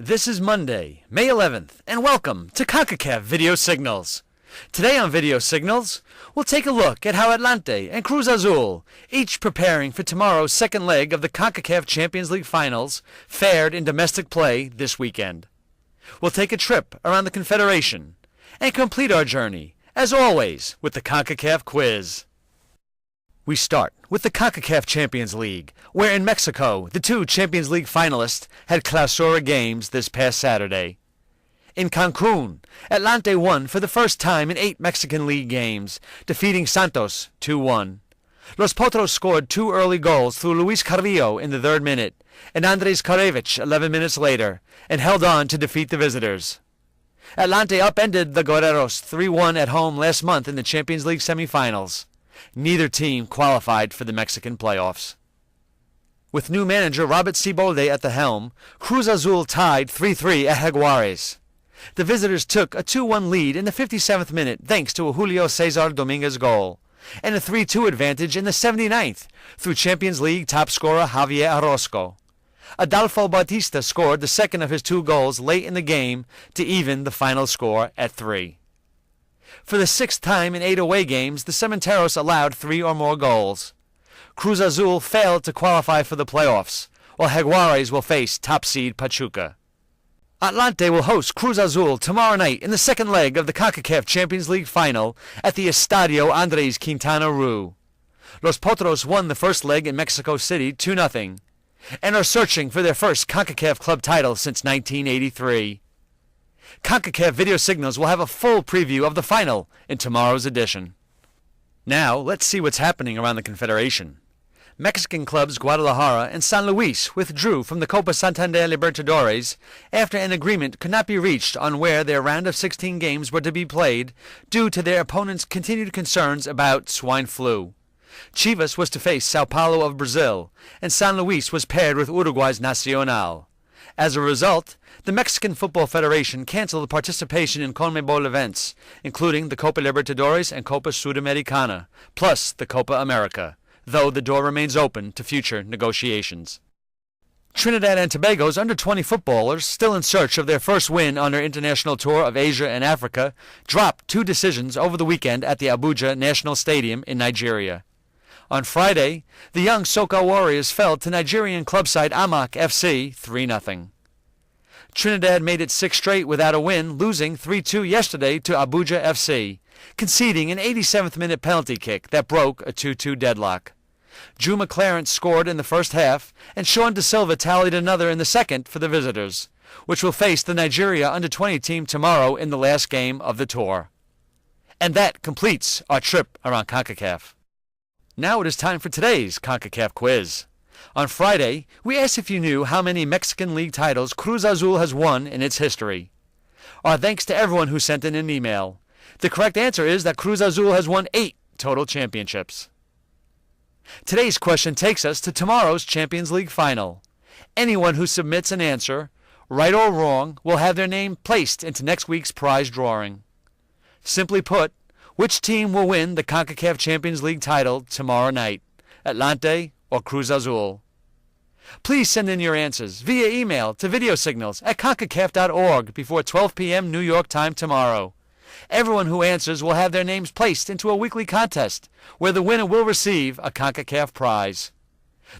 This is Monday, May 11th, and welcome to Concacaf Video Signals. Today on Video Signals, we'll take a look at how Atlante and Cruz Azul, each preparing for tomorrow's second leg of the Concacaf Champions League Finals, fared in domestic play this weekend. We'll take a trip around the Confederation and complete our journey, as always, with the Concacaf quiz. We start with the Concacaf Champions League, where in Mexico, the two Champions League finalists had Clausura games this past Saturday. In Cancun, Atlante won for the first time in 8 Mexican League games, defeating Santos 2-1. Los Potros scored 2 early goals through Luis Carrillo in the 3rd minute, and Andres Karevich 11 minutes later, and held on to defeat the visitors. Atlante upended the Guerreros 3-1 at home last month in the Champions League semifinals. Neither team qualified for the Mexican playoffs. With new manager Robert Siboldi at the helm, Cruz Azul tied 3-3 at Jaguares. The visitors took a 2-1 lead in the 57th minute thanks to a Julio Cesar Dominguez goal, and a 3-2 advantage in the 79th through Champions League top scorer Javier Orozco. Adolfo Bautista scored the second of his 2 goals late in the game to even the final score at 3. For the 6th time in 8 away games, the Cementeros allowed 3 or more goals. Cruz Azul failed to qualify for the playoffs, while Jaguares will face top seed Pachuca. Atlante will host Cruz Azul tomorrow night in the second leg of the CONCACAF Champions League final at the Estadio Andres Quintana Roo. Los Potros won the first leg in Mexico City 2-0, and are searching for their first CONCACAF club title since 1983. Concacaf Video Signals will have a full preview of the final in tomorrow's edition. Now, let's see what's happening around the Confederation. Mexican clubs Guadalajara and San Luis withdrew from the Copa Santander Libertadores after an agreement could not be reached on where their round of 16 games were to be played due to their opponents' continued concerns about swine flu. Chivas was to face Sao Paulo of Brazil, and San Luis was paired with Uruguay's Nacional. As a result, the Mexican Football Federation canceled participation in CONMEBOL events, including the Copa Libertadores and Copa Sudamericana, plus the Copa America, though the door remains open to future negotiations. Trinidad and Tobago's under-20 footballers, still in search of their first win on their international tour of Asia and Africa, dropped 2 decisions over the weekend at the Abuja National Stadium in Nigeria. On Friday, the young Soca Warriors fell to Nigerian club side Amak FC 3-0. Trinidad made it 6 straight without a win, losing 3-2 yesterday to Abuja FC, conceding an 87th minute penalty kick that broke a 2-2 deadlock. Juma Clarence scored in the first half, and Sean De Silva tallied another in the second for the visitors, which will face the Nigeria under-20 team tomorrow in the last game of the tour. And that completes our trip around CONCACAF. Now it is time for today's CONCACAF quiz. On Friday, we asked if you knew how many Mexican League titles Cruz Azul has won in its history. Our thanks to everyone who sent in an email. The correct answer is that Cruz Azul has won 8 total championships. Today's question takes us to tomorrow's Champions League final. Anyone who submits an answer, right or wrong, will have their name placed into next week's prize drawing. Simply put, which team will win the CONCACAF Champions League title tomorrow night, Atlante or Cruz Azul? Please send in your answers via email to videosignals@concacaf.org before 12 p.m. New York time tomorrow. Everyone who answers will have their names placed into a weekly contest where the winner will receive a CONCACAF prize.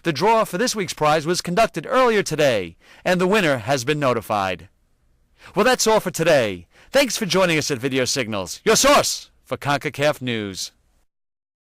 The draw for this week's prize was conducted earlier today, and the winner has been notified. Well, that's all for today. Thanks for joining us at Video Signals, your source for CONCACAF news.